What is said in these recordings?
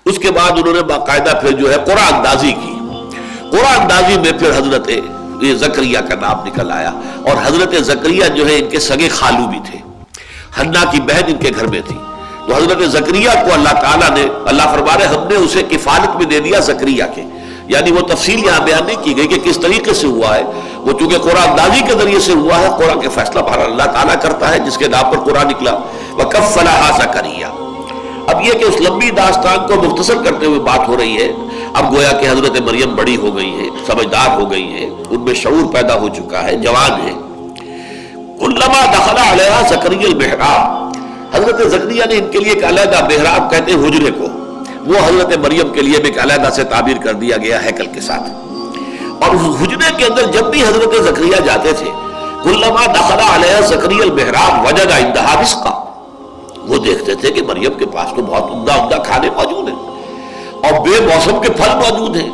اس کے بعد انہوں نے باقاعدہ پھر جو ہے قرآن اندازی کی. قرآن اندازی میں پھر حضرت زکریا کا نام نکل آیا. اور حضرت زکریا جو ہے ان کے سگے خالو بھی تھے. حنا کی بہن ان کے گھر میں تھی. تو حضرت زکریا کو اللہ تعالیٰ نے، اللہ فرما رہے ہم نے اسے کفالت میں دے دیا زکریا کے. یعنی وہ تفصیل یہاں بیان نہیں کی گئی کہ کس طریقے سے ہوا ہے. وہ چونکہ قرآن اندازی کے ذریعے سے ہوا ہے، قرآن کے فیصلہ بہر اللہ تعالیٰ کرتا ہے جس کے نام پر قرآن نکلا. وَكَفَّلَهَا زَكَرِيَّا. اب یہ کہ اس لمبی داستان کو مختصر کرتے ہوئے بات ہو رہی ہے. اب گویا کہ حضرت مریم بڑی ہو گئی ہے، سمجھدار ہو گئی ہے، ان میں شعور پیدا ہو چکا ہے، جوان ہے. کلما دخل علیہا زکریا المحراب. حضرت زکریا نے ان کے لیے ایک علیحدہ محراب کہتے ہیں حجرے کو، وہ حضرت مریم کے لیے بھی ایک علیحدہ سے تعبیر کر دیا گیا ہیکل کے ساتھ. اور اس حجرے کے اندر جب بھی حضرت زکریا جاتے تھے، کلما دخل علیہا زکریا المحراب وجد عندها رزقا. وہ دیکھتے تھے کہ مریم کے پاس تو بہت عمدہ کھانے موجود ہیں اور بے موسم کے پھل موجود ہیں.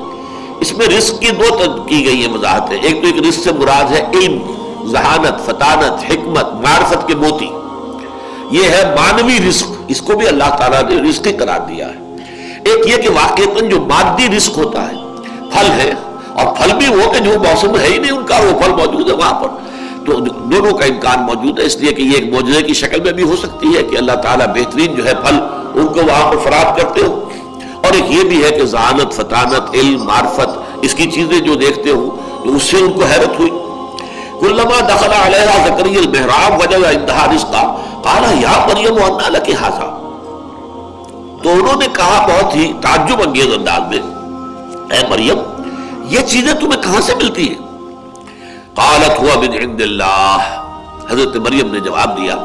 اس میں رزق کی دو کی گئی ہیں وضاحتیں. ایک تو ایک رزق سے مراد ہے علم، ذہانت، فطانت، حکمت، معرفت کے موتی. یہ ہے مانوی رزق، اس کو بھی اللہ تعالیٰ نے رزق قرار دیا ہے. ایک یہ کہ واقعتاً جو مادی رزق ہوتا ہے، پھل ہے، اور پھل بھی وہ کہ جو موسم ہے ہی نہیں ان کا وہ پھل موجود ہے وہاں پر. تو دونوں کا امکان موجود ہے. اس لیے کہ یہ ایک معجزے کی شکل میں بھی ہو سکتی ہے کہ اللہ تعالیٰ بہترین جو ہے پھل ان کو وہاں پر فراہم کرتے ہو، اور ایک یہ بھی ہے کہ ذہانت، فطانت، علم، معرفت، اس کی چیزیں جو دیکھتے ہو تو اس سے ان کو حیرت ہوئی. کلما دخل علیہا زکریا المحراب وجد عندها رزقا قال یا مریم انا لک ھذا. تو انہوں نے کہا بہت ہی تعجب انگیز انداز میں، اے مریم یہ چیزیں تمہیں کہاں سے ملتی ہیں؟ قالت هو من عند اللہ. حضرت مریم نے جواب دیا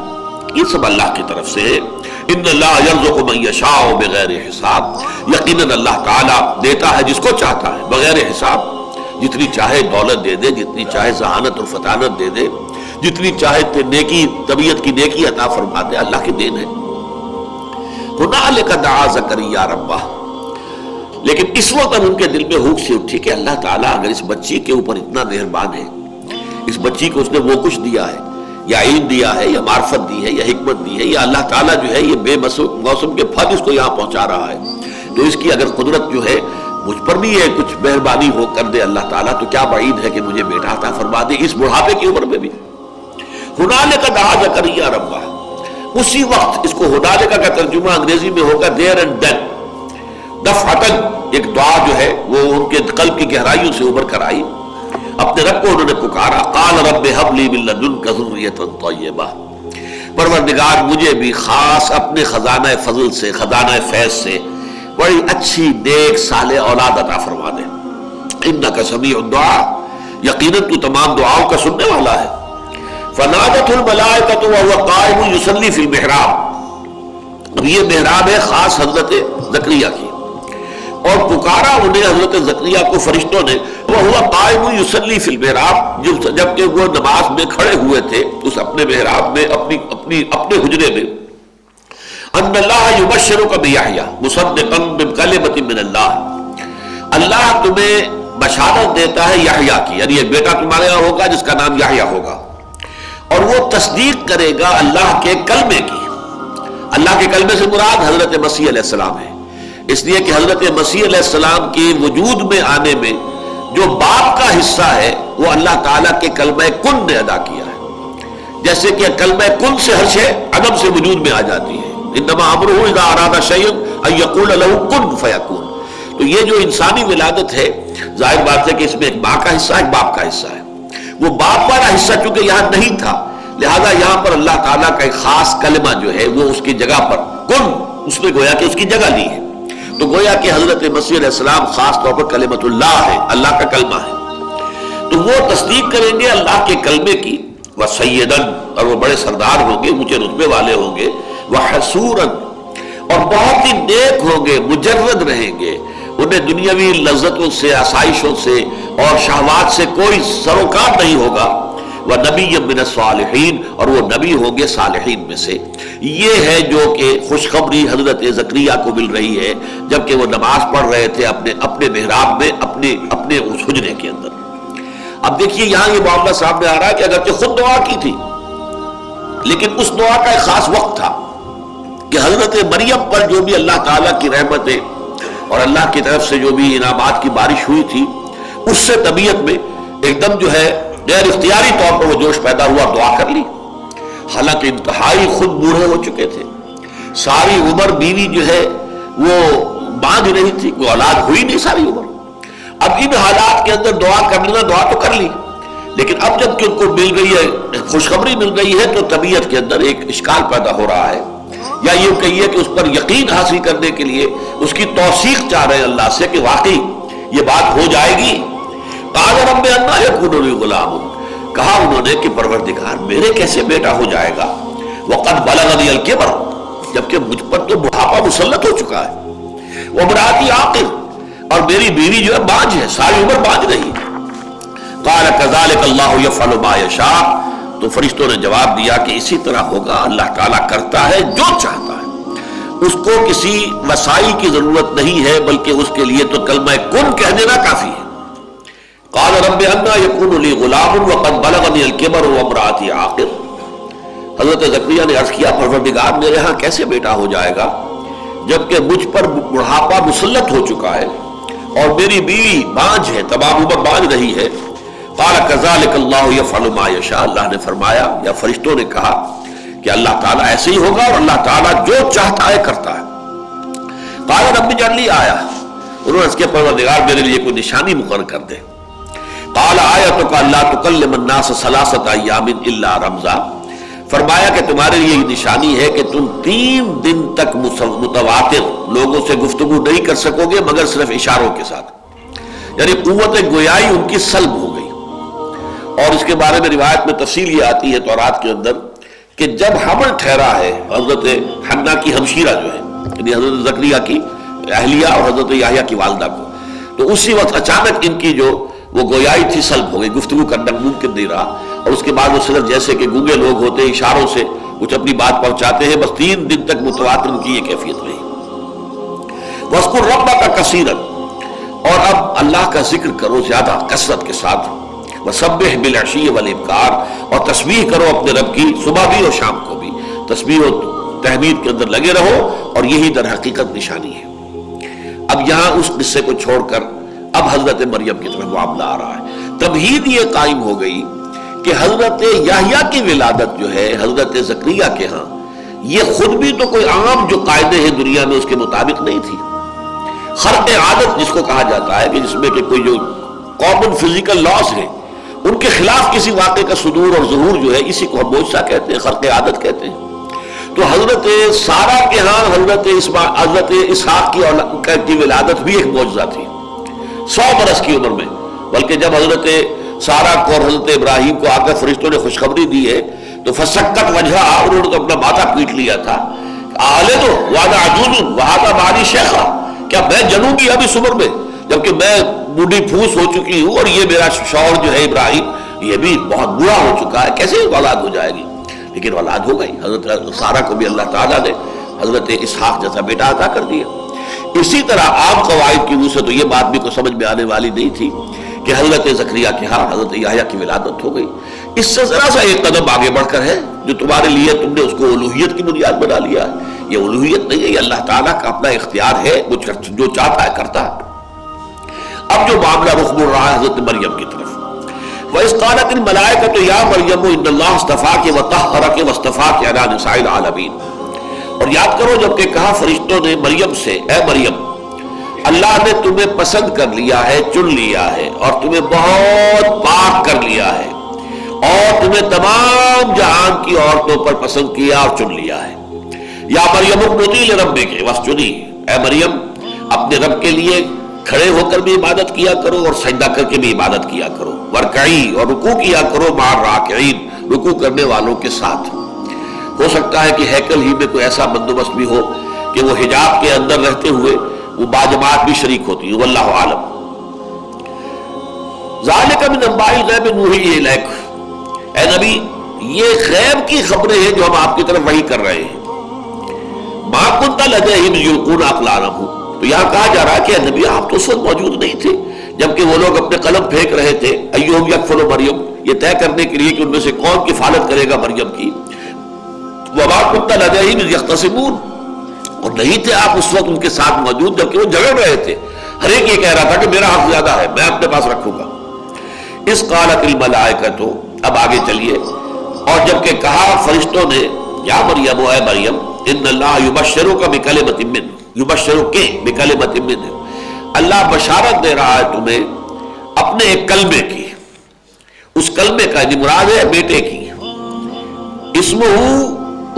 یہ سب اللہ کی طرف سے ہے. ان اللہ یرزق من یشاء بغیر حساب. یقیناً اللہ تعالیٰ دیتا ہے جس کو چاہتا ہے بغیر حساب. جتنی چاہے دولت دے دے، جتنی چاہے ذہانت اور فطانت دے دے، جتنی چاہے نیکی، طبیعت کی نیکی عطا فرما دے، اللہ کی دین ہے. ہنالک دعا زکریا ربہ. لیکن اس وقت ان کے دل میں ہوک سی اٹھی کہ اللہ تعالیٰ اگر اس بچی کے اوپر اتنا مہربان ہے، اس بچی کو اس نے وہ کچھ دیا ہے، یا علم دیا ہے، یا معرفت دی ہے، یا حکمت دی ہے، یا اللہ تعالیٰ جو ہے یہ بے موسم کے پھل اس کو یہاں پہنچا رہا ہے، تو اس کی اگر قدرت جو ہے مجھ پر بھی یہ کچھ مہربانی ہو کر دے اللہ تعالیٰ، تو کیا بعید ہے کہ مجھے بیٹا عطا فرما دے اس بڑھاپے کی عمر میں بھی. ہنالک دعا زکریا ربہ. اسی وقت، اس کو ہنالک کا ترجمہ انگریزی میں ہوگا دیر اینڈ دین. دفعتاً ایک دعا جو ہے وہ ان کے قلب کی گہرائیوں سے ابھر کر آئی. اپنے رب کو انہوں نے پکارا. قال رب هب لي من لدنك ذرية طيبة. پروردگار مجھے بھی خاص اپنے خزانہ فضل سے، خزانہ فیض سے بڑی اچھی نیک صالح اولاد عطا فرما دے. انک سمیع الدعاء. یقیناً تو تمام دعاؤں کا سننے والا ہے. فنادته الملائکۃ وهو قائم یصلی فی المحراب. اب یہ محراب ہے خاص حضرت زکریا کی، اور پکارا انہیں حضرت زکریا کو فرشتوں نے وهو قائم یصلی فی المحراب، جبکہ وہ نماز میں کھڑے ہوئے تھے اس اپنے محراب میں، اپنے حجرے میں. ان اللہ یبشرک بیحییٰ مصدقا بکلمۃ من اللہ. اللہ تمہیں بشارت دیتا ہے یحییٰ کی، یعنی ایک بیٹا تمہارے یہاں ہوگا جس کا نام یحییٰ ہوگا، اور وہ تصدیق کرے گا اللہ کے کلمے کی. اللہ کے کلمے سے مراد حضرت مسیح علیہ السلام ہے، اس لیے کہ حضرت مسیح علیہ السلام کے وجود میں آنے میں جو باپ کا حصہ ہے وہ اللہ تعالیٰ کے کلمہ کن نے ادا کیا ہے. جیسے کہ کلمہ کن سے ہر شے عدم سے وجود میں آ جاتی ہے. انما امرہ اذا اراد شیئا ان یقول له کن فیکون. تو یہ جو انسانی ولادت ہے، ظاہر بات ہے کہ اس میں ایک ماں کا حصہ ہے، ایک باپ کا حصہ ہے. وہ باپ والا حصہ چونکہ یہاں نہیں تھا، لہذا یہاں پر اللہ تعالیٰ کا ایک خاص کلمہ جو ہے وہ اس کی جگہ پر کن، اس نے گویا کہ اس کی جگہ لی ہے. تو گویا کہ حضرت مسیح علیہ السلام خاص طور پر کلمۃ اللہ ہے، اللہ کا کلمہ ہے. تو وہ تصدیق کریں گے اللہ کے کلمے کی. وسیدن، اور وہ بڑے سردار ہوں گے، اونچے رتبے والے ہوں گے. وحسورن، اور بہت ہی نیک ہوں گے، مجرد رہیں گے، انہیں دنیاوی لذتوں سے، آسائشوں سے اور شہوات سے کوئی سروکار نہیں ہوگا. وَنَبِيًّا مِّنَ الصَّالِحِينَ، اور وہ نبی ہوں گے صالحین میں سے. یہ ہے جو کہ خوشخبری حضرت زکریا کو مل رہی ہے جبکہ وہ نماز پڑھ رہے تھے اپنے محراب میں، اپنے اس حجرے کے اندر. اب دیکھیے یہاں یہ معاملہ سامنے آ رہا ہے کہ اگرچہ خود دعا کی تھی، لیکن اس دعا کا ایک خاص وقت تھا کہ حضرت مریم پر جو بھی اللہ تعالیٰ کی رحمتیں اور اللہ کی طرف سے جو بھی انعامات کی بارش ہوئی تھی اس سے طبیعت میں ایک دم جو ہے غیر اختیاری طور پر وہ جوش پیدا ہوا، دعا کر لی. حالانکہ انتہائی خود بوڑھے ہو چکے تھے، ساری عمر بیوی جو ہے وہ باندھ نہیں تھی، کوئی اولاد ہوئی نہیں ساری عمر. اب ان حالات کے اندر دعا کر لینا، دعا تو کر لی، لیکن اب جب کہ ان کو مل گئی ہے، خوشخبری مل گئی ہے، تو طبیعت کے اندر ایک اشکال پیدا ہو رہا ہے، یا یہ کہیے کہ اس پر یقین حاصل کرنے کے لیے اس کی توثیق چاہ رہے ہیں اللہ سے کہ واقعی یہ بات ہو جائے گی. قال رب انا یکون لی غلام، کہا انہوں نے کہ پروردگار میرے کیسے بیٹا ہو جائے گا، وقد بلغنی الکبر، جبکہ مجھ پر تو بڑھاپا مسلط ہو چکا ہے، وامرأتی عاقر، اور میری بیوی جو ہے بانجھ ہے، ساری عمر بانجھ رہی. قال کذلک اللہ یفعل ما یشاء، تو فرشتوں نے جواب دیا کہ اسی طرح ہوگا، اللہ تعالیٰ کرتا ہے جو چاہتا ہے، اس کو کسی وسائل کی ضرورت نہیں ہے، بلکہ اس کے لیے تو کلمہ کن کہہ دینا کافی ہے. قال رب انا یکون لی غلام وقد بلغنی الکبر وامرأتی عاقر. حضرت زکریا نے عرض کیا پروردگار میرے ہاں کیسے بیٹا ہو جائے گا جبکہ مجھ پر بڑھاپا مسلط ہو چکا ہے اور میری بیوی بانجھ ہے، تمام عمر بانجھ رہی ہے. قال کذلک اللہ یفعل ما یشاء، اللہ نے فرمایا یا فرشتوں نے کہا کہ اللہ تعالیٰ ایسے ہی ہوگا اور اللہ تعالیٰ جو چاہتا ہے کرتا ہے. قال رب اجعل لی آیہ، انہوں نے اس کے پروردگار میرے لیے کوئی نشانی مقرر کر دے. قال آیتک الا تکلم الناس ثلاثۃ ایام الا رمزا، فرمایا کہ تمہارے لیے یہ نشانی ہے کہ تم 3 دن تک متواتر لوگوں سے گفتگو نہیں کر سکو گے مگر صرف اشاروں کے ساتھ، یعنی قوت گویائی ان کی سلب ہو گئی. اور اس کے بارے میں روایت میں تفصیل یہ آتی ہے تورات کے اندر کہ جب حمل ٹھہرا ہے حضرت حنا کی ہمشیرہ جو ہے، یعنی حضرت زکریا کی اہلیہ اور حضرت یحییٰ کی والدہ کو، تو اسی وقت اچانک ان کی جو وہ گویائی تھی سلب ہو گئی، گفتگو کرنا ممکن نہیں رہا. اور اس کے بعد وہ صرف جیسے کہ گونگے لوگ ہوتے ہیں اشاروں سے کچھ اپنی بات پہنچاتے ہیں، بس 3 دن تک متواتر ان کی یہ کیفیت رہی. وَاذْكُرْ رَبَّكَ كَثِيرًا، اور اب اللہ کا ذکر کرو زیادہ کثرت کے ساتھ. وَسَبِّحْ بِالْعَشِيِّ وَالْإِبْكَارِ، اور تسبیح کرو اپنے رب کی صبح بھی اور شام کو بھی، تسبیح و تحمید کے اندر لگے رہو، اور یہی در حقیقت نشانی ہے. اب یہاں اس قصے کو چھوڑ کر اب حضرت مریم کی طرف معاملہ آ رہا ہے. تمہید یہ قائم ہو گئی کہ حضرت یحییٰ کی ولادت جو ہے حضرت زکریا کے ہاں، یہ خود بھی تو کوئی عام جو قاعدے ہیں دنیا میں اس کے مطابق نہیں تھی. خرق عادت جس کو کہا جاتا ہے کہ جس میں کہ کوئی جو کامن فزیکل لاز ہیں ان کے خلاف کسی واقعے کا صدور اور ظہور جو ہے، اسی کو ہم معجزہ کہتے ہیں، خرق عادت کہتے ہیں. تو حضرت سارہ کے ہاں حضرت اسحاق کی ولادت بھی ایک معجزہ تھی 100 برس کی عمر میں. بلکہ جب حضرت سارہ کو اور حضرت ابراہیم کو آ کر فرشتوں نے خوشخبری دی ہے تو فسکت وجہ، انہوں نے تو اپنا ماتھا پیٹ لیا تھا. آلد وانا عجوز وہذا بعلی شیخا، کیا میں جنوں گی اب اس عمر میں جبکہ میں بوڑھی پھوس ہو چکی ہوں اور یہ میرا شوہر جو ہے ابراہیم یہ بھی بہت بوڑھا ہو چکا ہے، کیسے اولاد ہو جائے گی؟ لیکن اولاد ہو گئی. حضرت سارہ کو بھی اللہ تعالیٰ نے حضرت اسحاق جیسا بیٹا عطا کر دیا. اسی طرح عام قواعد کی روح سے تو یہ بات بھی کوئی سمجھ میں آنے والی نہیں تھی کہ حضرت زکریا کے ہاں حضرت یحییٰ کی ولادت ہو گئی. اس سے ذرا سا ایک قدم آگے بڑھ کر ہے جو تمہارے لیے تم نے اس کو الوہیت کی بنیاد بنا لیا ہے. یہ الوہیت نہیں ہے، یہ اللہ تعالیٰ کا اپنا اختیار ہے، جو چاہتا ہے کرتا ہے. اب جو معاملہ رخ مڑ رہا ہے حضرت مریم کی طرف. وَإِذْ قَالَتِ الْمَلَائِكَةُ يَا مَرْيَمُ إِنَّ اللَّهَ اصْطَفَاكِ وَطَهَّرَكِ وَاصْطَفَاكِ عَلَىٰ نِسَاءِ الْعَالَمِينَ، اور یاد کرو جب کہ کہا فرشتوں نے مریم سے، اے مریم اللہ نے تمہیں پسند کر لیا ہے، چن لیا ہے، اور تمہیں بہت پاک کر لیا ہے، اور تمہیں تمام جہان کی عورتوں پر پسند کیا اور چن لیا ہے. یا مریم اقنتی لربک واسجدی، اے مریم اپنے رب کے لیے کھڑے ہو کر بھی عبادت کیا کرو اور سجدہ کر کے بھی عبادت کیا کرو. ورکعی، اور رکوع کیا کرو مع الراکعین، رکوع کرنے والوں کے ساتھ. ہو سکتا ہے کہ ہیکل ہی میں کوئی ایسا بندوبست بھی ہو کہ وہ حجاب کے اندر رہتے ہوئے وہ باجماعت بھی شریک ہوتی ہے، واللہ عالم. ذالک من انباء الغیب نوحیہ الیک، اے نبی یہ غیب کی خبریں ہیں جو ہم آپ کی طرف وحی کر رہے ہیں. ما کنت لدیہم یلقون اقلامہم، تو یہاں کہا جا رہا ہے کہ اے نبی آپ تو اس وقت موجود نہیں تھے جبکہ وہ لوگ اپنے قلم پھینک رہے تھے ایہم یکفل مریم، یہ طے کرنے کے لیے کہ ان میں سے کون کفالت کرے گا مریم کی. وما کنت لدیہم اذ یختصمون، اور نہیں تھے آپ اس وقت ان کے ساتھ موجود جبکہ وہ جھگڑ رہے تھے. ہر ایک یہ کہہ رہا تھا کہ میرا حق زیادہ ہے، میں اپنے پاس رکھوں گا. اس قالت الملائکۃ، اب آگے چلیے. اور جبکہ کہا فرشتوں نے یا مریم، اے مریم، ان اللہ یبشرک بکلمۃ منہ، یبشرک بکلمۃ منہ، اللہ بشارت دے رہا ہے تمہیں اپنے ایک کلمے کی. اس کلمے کا مراد ہے بیٹے کی. اسمہ،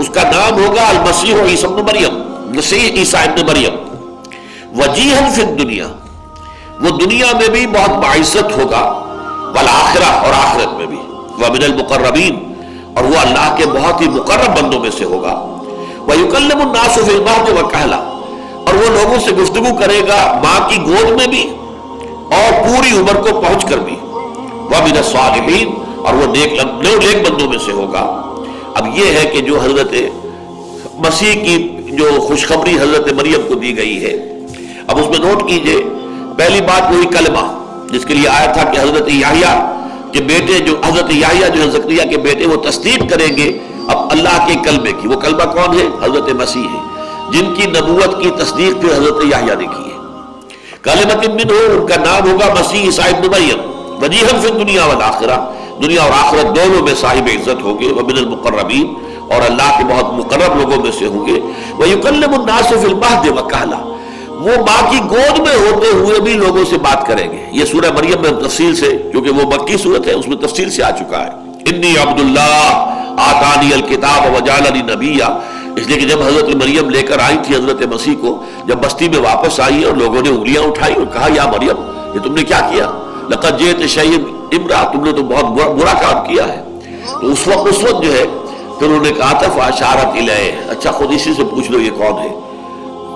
اس کا نام ہوگا المسیح عیسی ابن مریم، مسیح عیسیٰ ابن مریم. وجیہا فی الدنیا، وہ دنیا میں بھی بہت باعزت ہوگا، والآخرہ، اور آخرت میں بھی. ومن المقربین، اور وہ اللہ کے بہت ہی مقرب بندوں میں سے ہوگا. ویکلم الناس فی المہد وکہلا، اور وہ لوگوں سے گفتگو کرے گا ماں کی گود میں بھی اور پوری عمر کو پہنچ کر بھی. ومن الصالحین، اور وہ نیک بندوں میں سے ہوگا. اب یہ ہے کہ جو حضرت مسیح کی جو خوشخبری حضرت مریم کو دی گئی ہے، اب اس میں نوٹ کیجئے، پہلی بات وہی کلمہ جس کے لیے آیا تھا کہ حضرت یحییٰ کے بیٹے، جو حضرت یحییٰ جو زکریا کے بیٹے، وہ تصدیق کریں گے اب اللہ کے کلمے کی. وہ کلمہ کون ہے؟ حضرت مسیح ہے، جن کی نبوت کی تصدیق پھر حضرت یحییٰ نے کی ہے. کلمۃ منہ، ان کا نام ہوگا مسیح عیسیٰ ابن مریم. وجیہا فی الدنیا والآخرہ، دنیا اور آخرت دونوں میں صاحب عزت ہوں گے. ومن المقربین، اور اللہ کے بہت مقرب لوگوں میں سے ہوں گے. ویکلم الناس فی المہد وکہلا، وہ ماں کی گود میں ہوتے ہوئے بھی لوگوں سے بات کریں گے. یہ سورہ مریم میں تفصیل سے، کیونکہ وہ مکی صورت ہے، اس میں تفصیل سے آ چکا ہے. انی عبداللہ آتانی الکتاب وجعلنی نبیا. اس لیے کہ جب حضرت مریم لے کر آئی تھی حضرت مسیح کو، جب بستی میں واپس آئی اور لوگوں نے انگلیاں اٹھائی اور کہا یا مریم، یہ تم نے کیا کیا؟ لقد جئت شیئا امرا، تم نے تو بہت برا کام کیا ہے. تو اس وقت جو ہے پھر انہوں نے کہا تھا فاشارت الیہ، اچھا خود اسی سے پوچھ لو یہ کون ہے.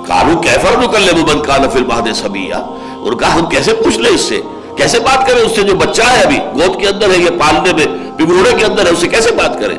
قالوا کیف نکلم من کان فی المہد صبیا، اور کہا ہم کیسے پوچھ لیں اس سے، کیسے بات کریں اس سے جو بچہ ہے ابھی گود کے اندر ہے، یہ پالنے میں پگھوڑے کے اندر ہے، اس سے کیسے بات کریں.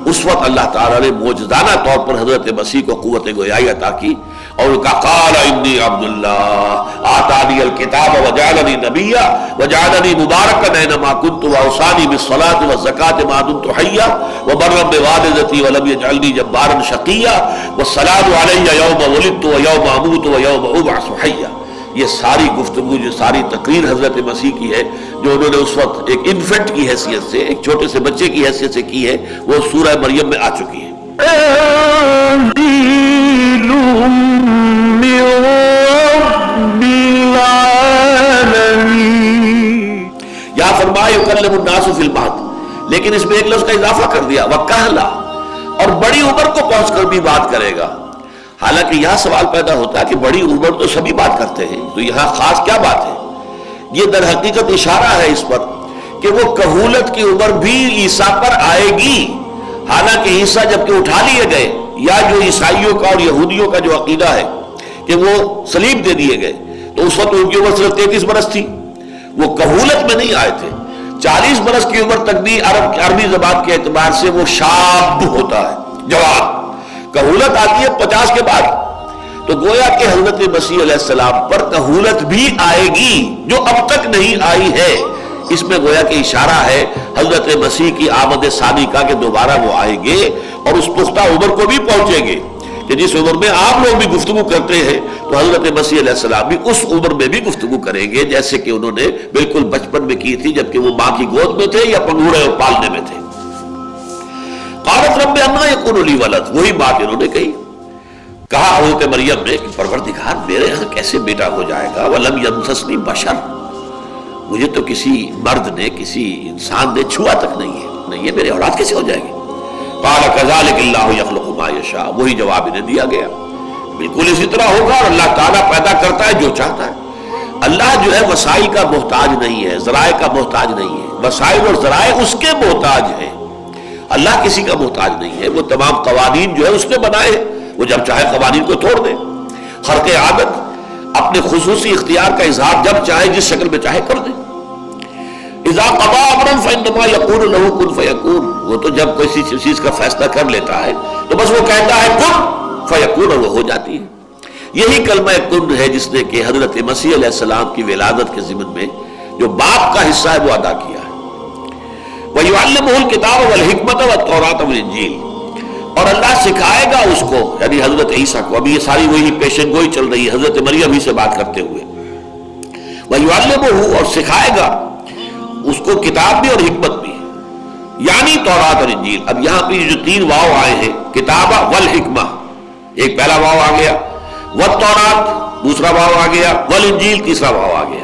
اس وقت اللہ تعالیٰ نے معجزانہ طور پر حضرت مسیح کو قوت گویائی عطا کی اور ان کا قال انی عبداللہ آتانی الکتاب وجعلنی نبیا وجعلنی مبارکا اینما کنت واوصانی بالصلاۃ والزکاۃ ما دمت حیا وبرا بوالدتی ولم یجعلنی جبارا شقیا والسلام علی یوم ولدت ویوم اموت ویوم ابعث حیا. یہ ساری گفتگو، جو ساری تقریر حضرت مسیح کی ہے، جو انہوں نے اس وقت ایک انفنٹ کی حیثیت سے، ایک چھوٹے سے بچے کی حیثیت سے کی ہے، وہ سورہ مریم میں آ چکی ہے. یا فرمایا یکلم الناس فی المہد، لیکن اس میں ایک لفظ کا اضافہ کر دیا وکہلا، اور بڑی عمر کو پہنچ کر بھی بات کرے گا. حالانکہ یہاں سوال پیدا ہوتا ہے کہ بڑی عمر تو سبھی بات کرتے ہیں، تو یہاں خاص کیا بات ہے؟ یہ در حقیقت اشارہ ہے اس پر کہ وہ کہولت کی عمر بھی عیسیٰ پر آئے گی. حالانکہ عیسیٰ جب کہ اٹھا لیے گئے، یا جو عیسائیوں کا اور یہودیوں کا جو عقیدہ ہے کہ وہ صلیب دے دیے گئے، تو اس وقت ان کی عمر صرف 33 برس تھی، وہ کہولت میں نہیں آئے تھے. 40 برس کی عمر تک بھی عربی زبان کے اعتبار سے وہ شاب ہوتا ہے، جوان. کہولت آتی ہے 50 کے بعد. تو گویا کہ حضرت مسیح علیہ السلام پر کہولت بھی آئے گی جو اب تک نہیں آئی ہے. اس میں گویا کہ اشارہ ہے حضرت مسیح کی آمد ثانی کا کہ دوبارہ وہ آئیں گے اور اس پختہ عمر کو بھی پہنچیں گے کہ جس عمر میں عام لوگ بھی گفتگو کرتے ہیں، تو حضرت مسیح علیہ السلام بھی اس عمر میں بھی گفتگو کریں گے جیسے کہ انہوں نے بالکل بچپن میں کی تھی جبکہ وہ ماں کی گود میں تھے یا پنگھوڑے اور پالنے میں تھے. قالت رب انا یکون لی ولد، وہی بات انہوں نے کہی. کہا حضرت مریم نے کہ پروردگار میرے ہاں کیسے بیٹا ہو جائے گا، ولم یمسسنی بشر، مجھے تو کسی مرد نے، کسی انسان نے چھوا تک نہیں ہے، نہیں ہے میرے اولاد کیسے ہو جائے گی. قال کذلک اللہ یخلق ما یشاء، وہی جواب انہیں دیا گیا، بالکل اسی طرح ہوگا. اور اللہ تعالیٰ پیدا کرتا ہے جو چاہتا ہے. اللہ جو ہے وسائل کا محتاج نہیں ہے، ذرائع کا محتاج نہیں ہے. وسائل اور ذرائع اس کے محتاج ہیں، اللہ کسی کا محتاج نہیں ہے. وہ تمام قوانین جو ہے اس نے بنائے ہیں، وہ جب چاہے قوانین کو توڑ دے. خرق عادت، اپنے خصوصی اختیار کا اظہار جب چاہے جس شکل میں چاہے کر دے. اذا قضى امرا فانما يقول له كن فيكون، وہ تو جب کسی چیز کا فیصلہ کر لیتا ہے تو بس وہ کہتا ہے کن فیکون، اور وہ ہو جاتی ہے. یہی کلمہ کن ہے جس نے کہ حضرت مسیح علیہ السلام کی ولادت کے ضمن میں جو باپ کا حصہ ہے وہ ادا کیا ہے. وَيُعَلِّمُهُ الْكِتَابَ وَالْحِكْمَةَ وَالتَّوْرَاةَ وَالْإِنْجِيلَ، اور اللہ سکھائے گا اس کو، یعنی حضرت عیسیٰ کو. ابھی یہ ساری وہی پیشن گوئی چل رہی ہے حضرت مریم ہی سے بات کرتے ہوئے. وَيُعَلِّمُهُ، اور سکھائے گا اس کو کتاب بھی اور حکمت بھی، یعنی تورات اور انجیل. اب یہاں پہ جو 3 واو آئے ہیں، کتابہ والحکمہ، ایک پہلا واو آ گیا، والتورات دوسرا واو آ گیا، والانجیل تیسرا واو آ گیا.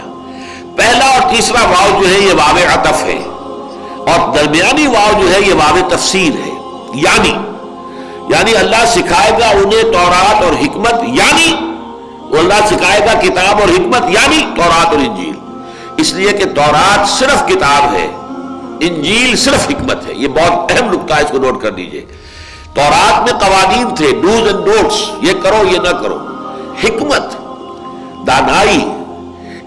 پہلا اور تیسرا واو جو ہے یہ واو عطف ہے، اور درمیانی واو جو ہے یہ واو تفسیر ہے. یعنی اللہ سکھائے گا انہیں تورات اور حکمت، یعنی اللہ سکھائے گا کتاب اور حکمت، یعنی تورات اور انجیل. اس لیے کہ تورات صرف کتاب ہے، انجیل صرف حکمت ہے. یہ بہت اہم نکتہ ہے، اس کو نوٹ کر لیجئے. تورات میں قوانین تھے، ڈوز اینڈ ڈونٹس، یہ کرو یہ نہ کرو. حکمت، دانائی،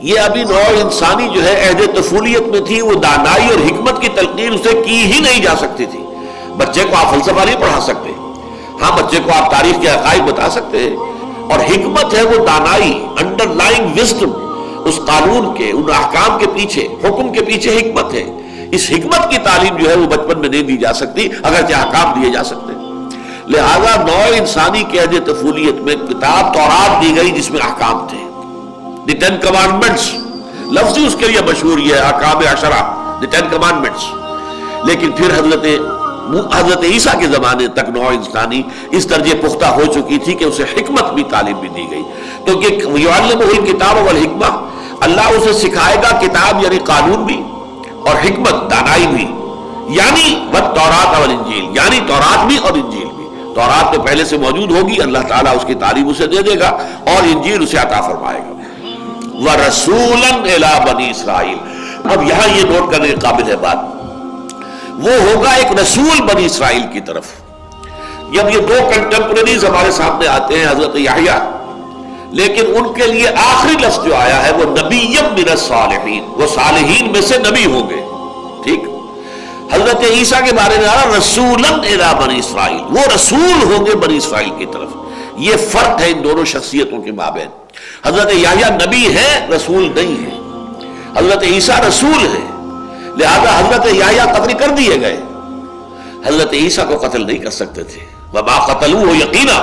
یہ ابھی نوع انسانی جو ہے عہد طفولیت میں تھی، وہ دانائی اور حکمت کی تلقین اسے کی ہی نہیں جا سکتی تھی. بچے کو آپ فلسفہ نہیں پڑھا سکتے، ہاں بچے کو آپ تاریخ کے حقائق بتا سکتے ہیں. اور حکمت ہے وہ دانائی، انڈر لائنگ وزڈم، اس قانون کے، ان احکام کے پیچھے، حکم کے پیچھے حکمت ہے. اس حکمت کی تعلیم جو ہے وہ بچپن میں نہیں دی جا سکتی، اگرچہ احکام دیے جا سکتے. لہذا نوع انسانی کے عہد طفولیت میں کتاب تورات دی گئی جس میں احکام تھے، دی 10 کمانڈمنٹس، لفظ ہی اس کے لیے مشہور یہ ہے، احکام عشرہ، دی 10 کمانڈمنٹس. لیکن پھر حضرت عیسیٰ کے زمانے تک نوع انسانی اس درجے پختہ ہو چکی تھی کہ اسے حکمت بھی تعلیم بھی دی گئی. تو کہ یعلمہ الکتاب والحکمہ، اللہ اسے سکھائے گا کتاب یعنی قانون بھی، اور حکمت دانائی بھی، یعنی والتورات والانجیل، یعنی تورات بھی اور انجیل بھی. تورات تو پہلے سے موجود ہوگی، اللہ تعالیٰ اس کی تعلیم اسے دے دے گا، اور انجیل اسے عطا فرمائے گا. وَرَسُولًا إِلَىٰ بَنِي اسرائیل. اب یہاں یہ نوٹ کرنے کے قابل ہے بات، وہ ہوگا ایک رسول بنی اسرائیل کی طرف. جب یہ 2 کنٹمپریریز ہمارے سامنے آتے ہیں، حضرت یحییٰ، لیکن ان کے لیے آخری لفظ جو آیا ہے وہ نبی من الصالحین، وہ صالحین میں سے نبی ہوں گے. ٹھیک. حضرت عیسیٰ کے بارے میں آیا رسولاً الی بنی اسرائیل، وہ رسول ہوں گے بنی اسرائیل کی طرف. یہ فرق ہے ان دونوں شخصیتوں کے مابین. حضرت یحییٰ نبی ہے، رسول نہیں ہے. حضرت عیسیٰ رسول ہے، لہذا حضرت یحییٰ قتل کر دیے گئے، حضرت عیسیٰ کو قتل نہیں کر سکتے تھے. وما قتلوہ یقینا،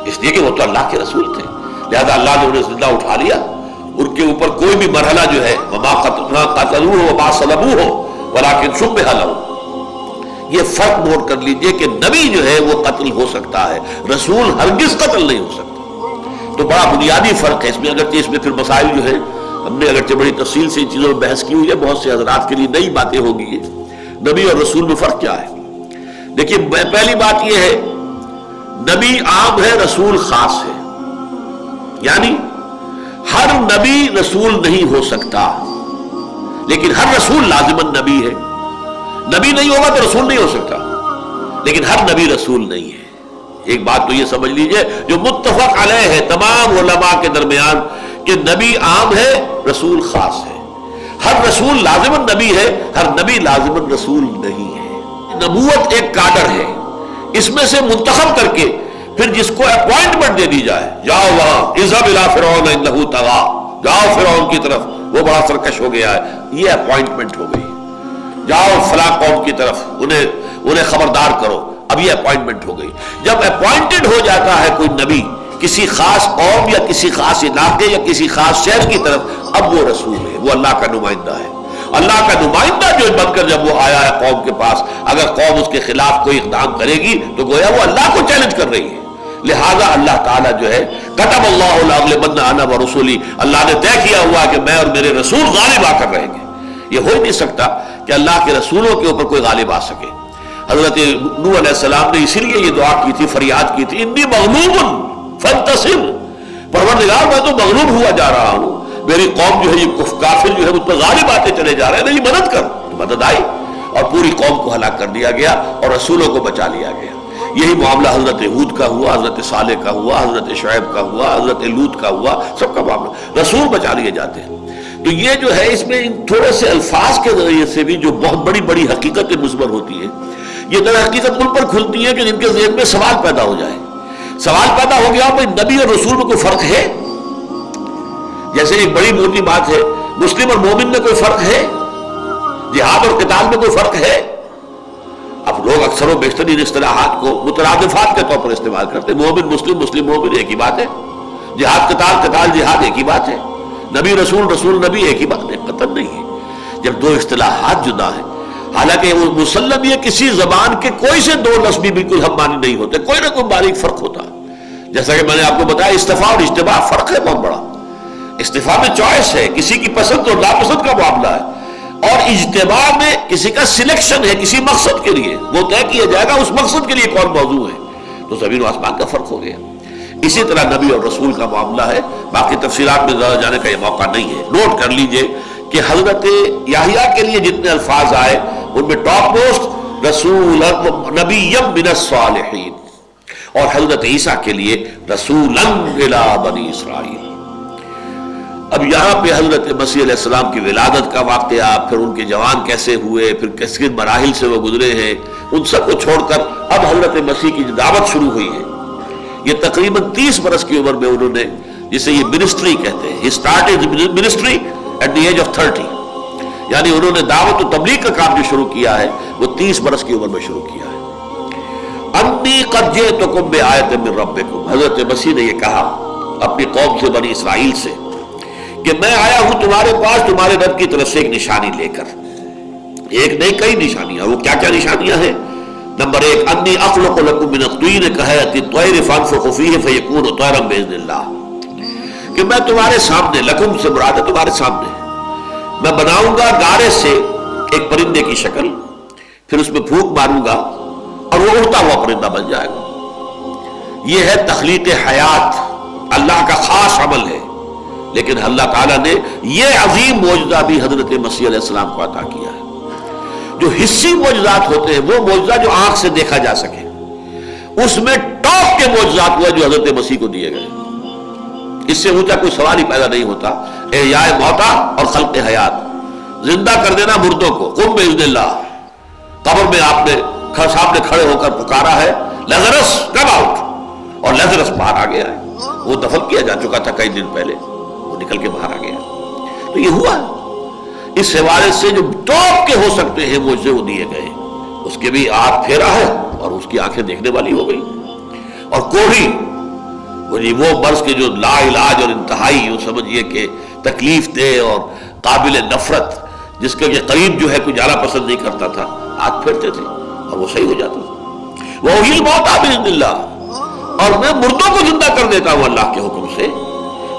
اس لیے کہ وہ تو اللہ کے رسول تھے، لہذا اللہ نے انہیں زندہ اٹھا لیا. ان کے اوپر کوئی بھی مرحلہ جو ہے وما قتلوہ وما صلبوہ ولکن شبہ لہ، یہ فرق نوٹ کر لیجئے کہ نبی جو ہے وہ قتل ہو سکتا ہے، رسول ہرگز قتل نہیں ہو سکتا. تو بڑا بنیادی فرق ہے اس میں. اگرچہ اس میں پھر مسائل جو ہے ہم نے اگرچہ بڑی تفصیل سے ان چیزوں میں بحث کی ہوئی ہے، بہت سے حضرات کے لیے نئی باتیں ہوگی. نبی اور رسول میں فرق کیا ہے؟ دیکھیے پہلی بات یہ ہے، نبی عام ہے، رسول خاص ہے. یعنی ہر نبی رسول نہیں ہو سکتا، لیکن ہر رسول لازماً نبی ہے. نبی نہیں ہوگا تو رسول نہیں ہو سکتا، لیکن ہر نبی رسول نہیں ہے. ایک بات تو یہ سمجھ لیجئے جو متفق علیہ ہے تمام علماء کے درمیان، کہ نبی عام ہے، رسول خاص ہے. ہر رسول لازماً نبی ہے، ہر نبی لازماً رسول نہیں ہے. نبوت ایک کاڈر ہے، اس میں سے منتخب کر کے پھر جس کو اپوائنٹمنٹ دے دی جائے، جاؤ وہاں اذهب الى فرعون انه طغى، جاؤ فرعون کی طرف، وہ بڑا سرکش ہو گیا ہے، یہ اپوائنٹمنٹ ہو گئی. جاؤ فلاں قوم کی طرف، انہیں خبردار کرو، اب یہ اپوائنٹمنٹ ہو گئی. جب اپوائنٹڈ ہو جاتا ہے کوئی نبی کسی خاص قوم یا کسی خاص علاقے یا کسی خاص شہر کی طرف، اب وہ رسول ہے، وہ اللہ کا نمائندہ ہے. اللہ کا نمائندہ جو بن کر جب وہ آیا ہے قوم کے پاس، اگر قوم اس کے خلاف کوئی اقدام کرے گی تو گویا وہ اللہ کو چیلنج کر رہی ہے. لہذا اللہ تعالیٰ جو ہے کتب اللہ لأغلبن انا ورسلی، اللہ نے طے کیا ہوا کہ میں اور میرے رسول غالب آ کر رہیں گے. یہ ہو ہی نہیں سکتا کہ اللہ کے رسولوں کے اوپر کوئی غالب آ سکے. حضرت نوح علیہ السلام نے اسی لیے یہ دعا کی تھی، فریاد کی تھی، انی مغلوب فانتصر، پروردگار میں تو مغلوب ہوا جا رہا ہوں، میری قوم جو ہے یہ کافر جو ہے مجھ پر غالب آتے چلے جا رہے ہیں، میری مدد کر. مدد آئی اور پوری قوم کو ہلاک کر دیا گیا اور رسولوں کو بچا لیا گیا. یہی معاملہ حضرت ہود کا ہوا، حضرت صالح کا ہوا، حضرت شعیب کا ہوا، حضرت لوط کا ہوا، سب کا معاملہ رسول بچا لیے جاتے ہیں. تو یہ جو ہے اس میں ان تھوڑے سے الفاظ کے ذریعے سے بھی جو بہت بڑی بڑی حقیقتیں مثبت ہوتی ہیں، یہ در حقیقت ان پر کھلتی ہیں کہ جن کے ذہن میں سوال پیدا ہو جائے. سوال پیدا ہو گیا کہ نبی اور رسول میں کوئی فرق ہے؟ جیسے ایک بڑی موٹی بات ہے، مسلم اور مومن میں کوئی فرق ہے؟ جہاد اور قتال میں کوئی فرق ہے؟ اب لوگ اکثر و بیشتر ان اصطلاحات کو مترادفات کے طور پر استعمال کرتے ہیں. مومن مسلم مسلم مومن ایک ہی بات ہے. جہاد قتال قتال جہاد ایک ہی بات ہے. نبی رسول رسول نبی ایک ہی بات ہے. قطعاً نہیں ہے. جب دو اصطلاحات جدا ہیں، حالانکہ وہ مسلم یہ کسی زبان کے کوئی سے دو لفظ بھی بالکل ہم معنی نہیں ہوتے، کوئی نہ کوئی باریک فرق ہوتا ہے. جیسا کہ میں نے آپ کو بتایا استفاء اور اجتباع فرق ہے بہت بڑا. استفاء میں چوائس ہے، کسی کی پسند اور ناپسند کا معاملہ ہے، اور اجتباع میں کسی کا سلیکشن ہے کسی مقصد کے لیے، وہ طے کیا جائے گا اس مقصد کے لیے کون موضوع ہے. تو زمین و آسمان کا فرق ہو گیا. اسی طرح نبی اور رسول کا معاملہ ہے. باقی تفصیلات میں زیادہ جانے کا یہ موقع نہیں ہے. نوٹ کر لیجئے کہ حضرت یحییٰ کے لیے جتنے الفاظ آئے ان میں ٹاپ موسٹ رسول نبی من الصالحین، اور حضرت عیسیٰ کے لیے رسولا الی بنی اسرائیل. اب یہاں پہ حضرت مسیح علیہ السلام کی ولادت کا واقعہ، پھر ان کے جوان کیسے ہوئے، پھر کس کس مراحل سے وہ گزرے ہیں، ان سب کو چھوڑ کر اب حضرت مسیح کی دعوت شروع ہوئی ہے. یہ تقریباً 30 برس کی عمر میں انہوں نے، جسے یہ منسٹری کہتے ہیں، he started ministry at the age of 30، یعنی انہوں نے دعوت و تبلیغ کا کام جو شروع کیا ہے وہ 30 برس کی عمر میں شروع کیا ہے. انی قد جئتکم بآیۃ من ربکم، حضرت مسیح نے یہ کہا اپنی قوم سے، بنی اسرائیل سے، کہ میں آیا ہوں تمہارے پاس تمہارے رب کی طرف سے ایک نشانی لے کر. ایک نہیں کئی نشانیاں. وہ کیا کیا نشانیاں ہیں؟ نمبر 1، انی اخلق لکم من الطین کہیئۃ الطیر فانفخ فیہ فیکون طیرا باذن اللہ، کہ میں تمہارے سامنے، لکم سے مراد ہے تمہارے سامنے، میں بناؤں گا گارے سے ایک پرندے کی شکل، پھر اس میں پھونک ماروں گا اور وہ اڑتا ہوا پرندہ بن جائے گا. یہ ہے تخلیق حیات، اللہ کا خاص عمل ہے. لیکن اللہ تعالیٰ نے یہ عظیم معجزہ بھی حضرت مسیح علیہ السلام کو عطا کیا ہے. جو حصی معجزات ہوتے ہیں، وہ معجزہ جو آنکھ سے دیکھا جا سکے، اس میں ٹاپ کے معجزات ہوئے جو حضرت مسیح کو دیے گئے. اس سے اونچا کوئی سوال ہی پیدا نہیں ہوتا. احیاء موتا اور خلق حیات، زندہ کر دینا مردوں کو. قم باذن اللہ، قبر میں آپ نے سامنے کھڑے ہو کر پکارا ہے لازرس کم آؤٹ، اور لازرس باہر آ گیا ہے. وہ دفن کیا جا چکا تھا کئی دن پہلے، وہ نکل کے باہر آ گیا. تو یہ ہوا ہے. اس حوالے سے جو ٹاپ کے ہو سکتے ہیں معجزے وہ دیے گئے. اس کے بھی ہاتھ پھیرا ہے اور اس کی آنکھیں دیکھنے والی ہو گئی. اور کوڑھی، وہ مرض کے جو لا علاج اور انتہائی یوں سمجھیے کہ تکلیف دہ اور قابل نفرت، جس کے قریب جو ہے کوئی جانا پسند نہیں کرتا تھا، ہاتھ پھیرتے تھے اور وہ صحیح ہو جاتا تھا. وَأُحْيِي الْمَوْتَىٰ بِإِذْنِ اللَّهِ، اور میں مردوں کو زندہ کر دیتا ہوں اللہ کے حکم سے.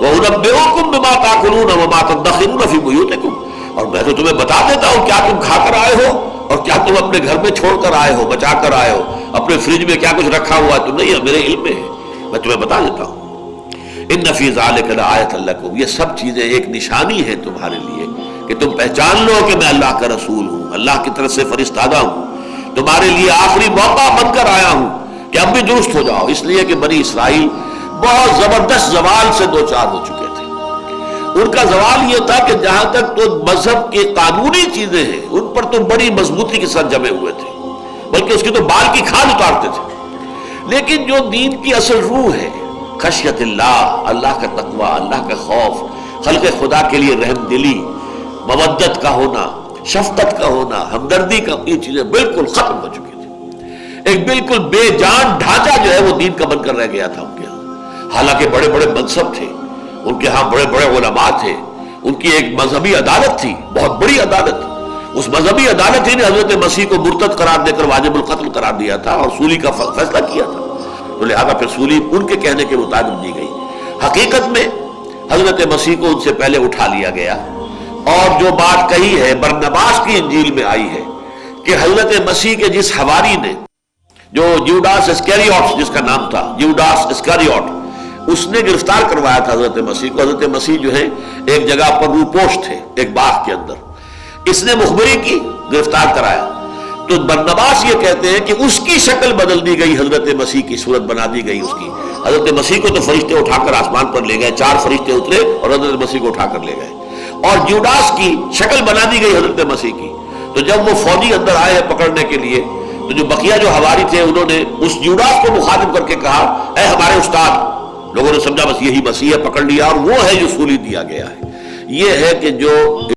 وَأُنَبِّئُكُم بِمَا تَأْكُلُونَ وَمَا تَدَّخِرُونَ فِي بُيُوتِكُمْ، اور میں تو تمہیں بتا دیتا ہوں کیا تم کھا کر آئے ہو اور کیا تم اپنے گھر میں چھوڑ کر آئے ہو، بچا کر آئے ہو. اپنے فریج میں کیا کچھ رکھا ہوا ہے تو نہیں ہے، میرے علم میں ہے، میں تمہیں بتا دیتا ہوں. ان فی ذلک لآیۃ لکم، یہ سب چیزیں ایک نشانی ہے تمہارے لیے کہ تم پہچان لو کہ میں اللہ کا رسول ہوں، اللہ کی طرف سے فرستادہ ہوں. تمہارے لیے آخری موقع بن کر آیا ہوں کہ اب بھی درست ہو جاؤ. اس لیے کہ بنی اسرائیل بہت زبردست زوال سے دو چار ہو چکے تھے. ان کا زوال یہ تھا کہ جہاں تک تو مذہب کے قانونی چیزیں ہیں ان پر تو بڑی مضبوطی کے ساتھ جمے ہوئے تھے، بلکہ اس کی تو بال کی کھال اتارتے تھے. لیکن جو دین کی اصل روح ہے، خشیت اللہ، اللہ کا تقوی، اللہ کا خوف، خلق خدا کے لیے رحم دلی، مودت کا ہونا، شفقت کا ہونا، ہمدردی کا، یہ چیزیں بالکل ختم ہو چکی تھی. ایک بالکل بے جان ڈھانچہ جو ہے وہ دین کا بن کر رہ گیا تھا ان کے ہاں. حالانکہ بڑے بڑے منصب تھے ان کے ہاں، بڑے بڑے علماء تھے، ان کی ایک مذہبی عدالت تھی، بہت بڑی عدالت. اس مذہبی عدالت ہی نے حضرت مسیح کو مرتد قرار دے کر واجب القتل قرار دیا تھا اور سولی کا فیصلہ کیا تھا. تو لہذا پھر سولی ان کے کہنے کے مطابق دی گئی. حقیقت میں حضرت مسیح کو ان سے پہلے اٹھا لیا گیا. اور جو بات کہی ہے برنباس کی انجیل میں آئی ہے کہ حضرت مسیح کے جس حواری نے، جو یوڈاس اسکریوٹ جس کا نام تھا، یوڈاس اسکریوٹ، اس نے گرفتار کروایا تھا حضرت مسیح کو. حضرت مسیح جو ہے ایک جگہ پر روپوش تھے ایک باغ کے اندر، اس نے مخبری کی، گرفتار کرایا. تو برنباس یہ کہتے ہیں کہ اس کی شکل بدل دی گئی، حضرت مسیح کی صورت بنا دی گئی اس کی. حضرت مسیح کو تو فرشتے اٹھا کر آسمان پر لے گئے، 4 فرشتے اترے اور حضرت مسیح کو اٹھا کر لے گئے، اور یوڈاس کی شکل بنا دی گئی حضرت مسیح کی. تو جب وہ فوجی اندر آئے ہیں پکڑنے کے لیے، تو جو بقیہ جو حواری تھے انہوں نے اس یوڈاس کو مخاطب کر کے کہا، اے ہمارے استاد. لوگوں نے سمجھا بس یہی مسیح ہے، پکڑ لیا، اور وہ ہے جو سولی دیا گیا ہے. یہ ہے کہ جو